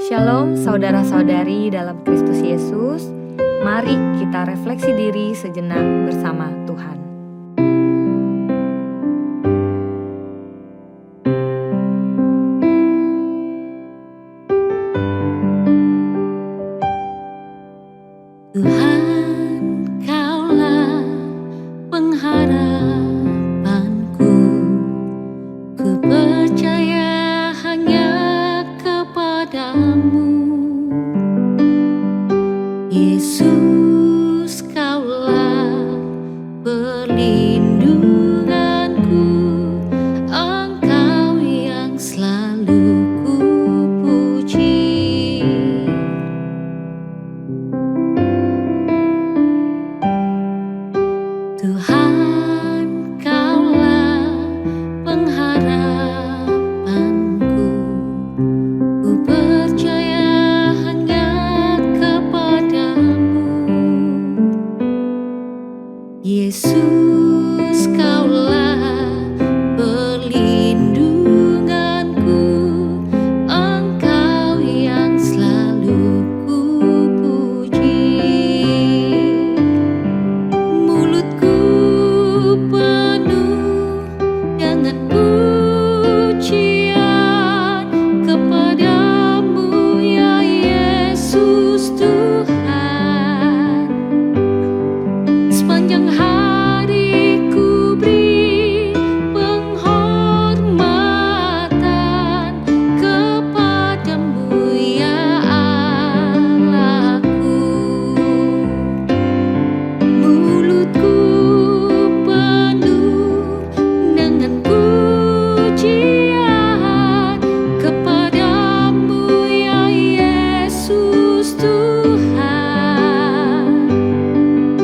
Shalom saudara-saudari dalam Kristus Yesus. Mari kita refleksi diri sejenak bersama Tuhan. Tuhan, Kaulah pengharapanku. Ku percaya hanya kepadamu. Yesus, Kaulah perlindunganku. Engkau yang selalu ku puji. Tuhan, Kaulah pengharapanku. Ku percaya hanya kepadamu. Yesus, Kaulah perlindunganku. Engkau yang selalu ku puji. Mulutku penuh dengan pujian kepadamu, ya Yesus Tuhan. Sepanjang hari ku beri penghormatan kepadamu, ya Allahku. Mulutku penuh dengan pujian kepadamu, ya Yesus Tuhan.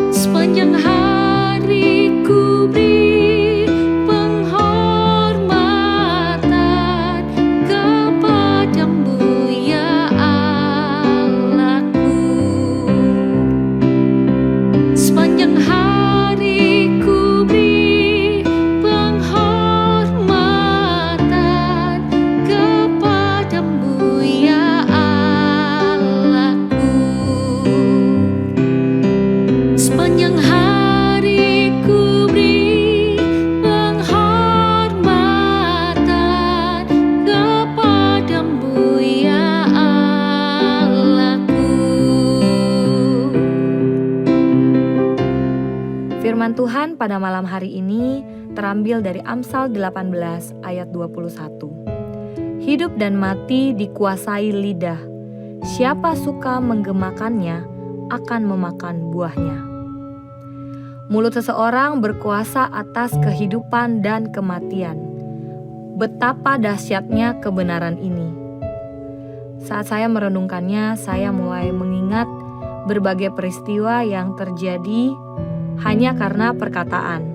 Sepanjang hari ku beri penghormatan kepadamu, ya Allahku. Sepanjang hari ku beri penghormatan kepadamu, ya Allahku. Sepanjang hari ku beri penghormatan kepadamu, ya Allahku. Firman Tuhan pada malam hari ini terambil dari Amsal 18 ayat 21. Hidup dan mati dikuasai lidah. Siapa suka menggemakannya akan memakan buahnya. Mulut seseorang berkuasa atas kehidupan dan kematian. Betapa dahsyatnya kebenaran ini. Saat saya merenungkannya, saya mulai mengingat berbagai peristiwa yang terjadi hanya karena perkataan.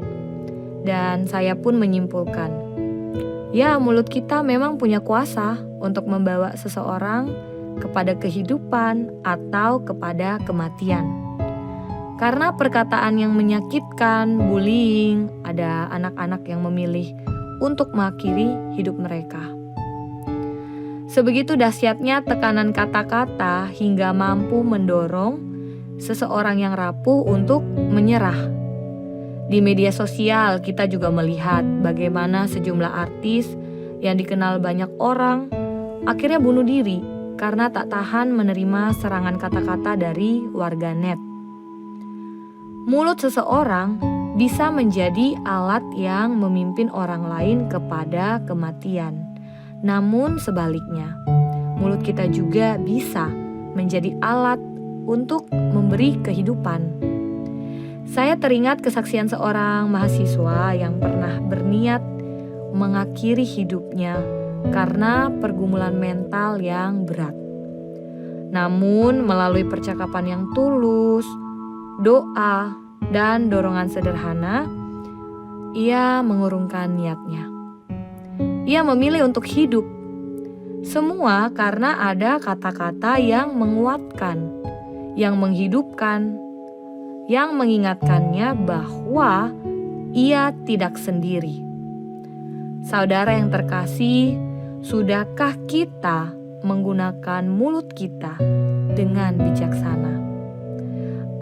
Dan saya pun menyimpulkan, ya, mulut kita memang punya kuasa untuk membawa seseorang kepada kehidupan atau kepada kematian. Karena perkataan yang menyakitkan, bullying, ada anak-anak yang memilih untuk mengakhiri hidup mereka. Sebegitu dahsyatnya tekanan kata-kata hingga mampu mendorong seseorang yang rapuh untuk menyerah. Di media sosial kita juga melihat bagaimana sejumlah artis yang dikenal banyak orang akhirnya bunuh diri karena tak tahan menerima serangan kata-kata dari warganet. Mulut seseorang bisa menjadi alat yang memimpin orang lain kepada kematian. Namun sebaliknya, mulut kita juga bisa menjadi alat untuk memberi kehidupan. Saya teringat kesaksian seorang mahasiswa yang pernah berniat mengakhiri hidupnya karena pergumulan mental yang berat. Namun melalui percakapan yang tulus, doa, dan dorongan sederhana, ia mengurungkan niatnya. Ia memilih untuk hidup. Semua karena ada kata-kata yang menguatkan, yang menghidupkan, yang mengingatkannya bahwa ia tidak sendiri. Saudara yang terkasih, sudahkah kita menggunakan mulut kita dengan bijaksana.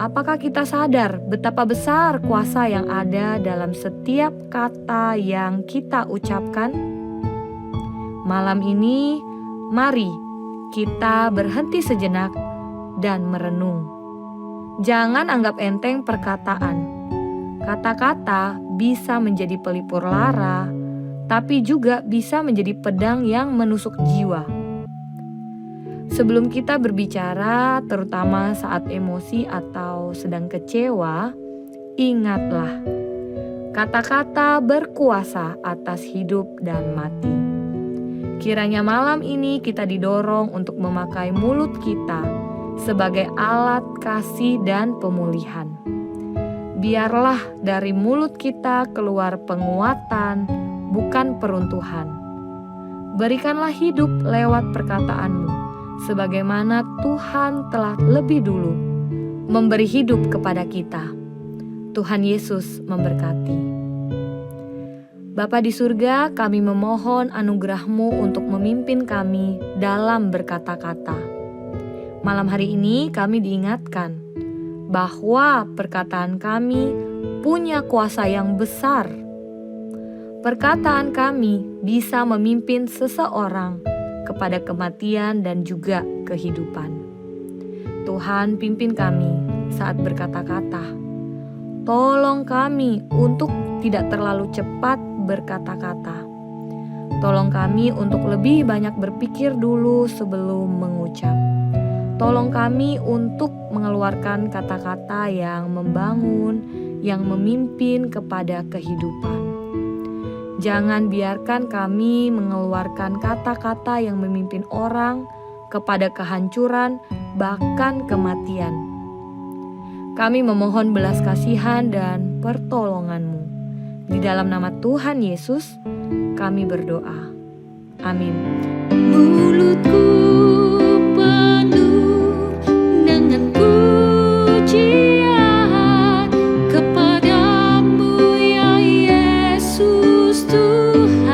Apakah kita sadar betapa besar kuasa yang ada dalam setiap kata yang kita ucapkan? Malam ini, mari kita berhenti sejenak dan merenung. Jangan anggap enteng perkataan. Kata-kata bisa menjadi pelipur lara, tapi juga bisa menjadi pedang yang menusuk jiwa. Sebelum kita berbicara, terutama saat emosi atau sedang kecewa, ingatlah, kata-kata berkuasa atas hidup dan mati. Kiranya malam ini kita didorong untuk memakai mulut kita sebagai alat kasih dan pemulihan. Biarlah dari mulut kita keluar penguatan, bukan peruntuhan. Berikanlah hidup lewat perkataan-Mu, sebagaimana Tuhan telah lebih dulu memberi hidup kepada kita. Tuhan Yesus memberkati. Bapa di surga, kami memohon anugerah-Mu untuk memimpin kami dalam berkata-kata. Malam hari ini kami diingatkan bahwa perkataan kami punya kuasa yang besar. Perkataan kami bisa memimpin seseorang kepada kematian dan juga kehidupan. Tuhan, pimpin kami saat berkata-kata. Tolong kami untuk tidak terlalu cepat berkata-kata. Tolong kami untuk lebih banyak berpikir dulu sebelum mengucap. Tolong kami untuk mengeluarkan kata-kata yang membangun, yang memimpin kepada kehidupan. Jangan biarkan kami mengeluarkan kata-kata yang memimpin orang kepada kehancuran, bahkan kematian. Kami memohon belas kasihan dan pertolongan-Mu. Di dalam nama Tuhan Yesus, kami berdoa. Amin. Mulutku penuh dengan pujian kepadamu ya Yesus Tuhan.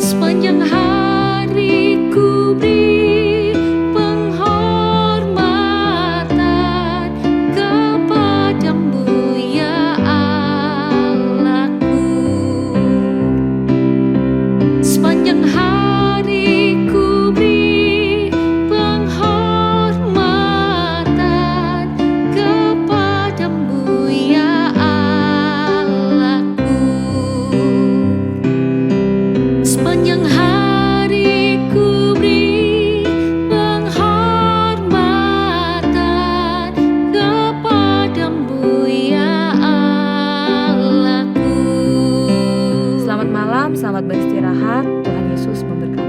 Sepanjang hari ku beri penghormatan kepadamu ya Allahku. Sepanjang hari ku beri penghormatan kepadamu ya Allahku. Sepanjang hari ku beri penghormatan kepadamu ya Allahku. Selamat malam, selamat beristirahat. Tuhan Yesus memberkati.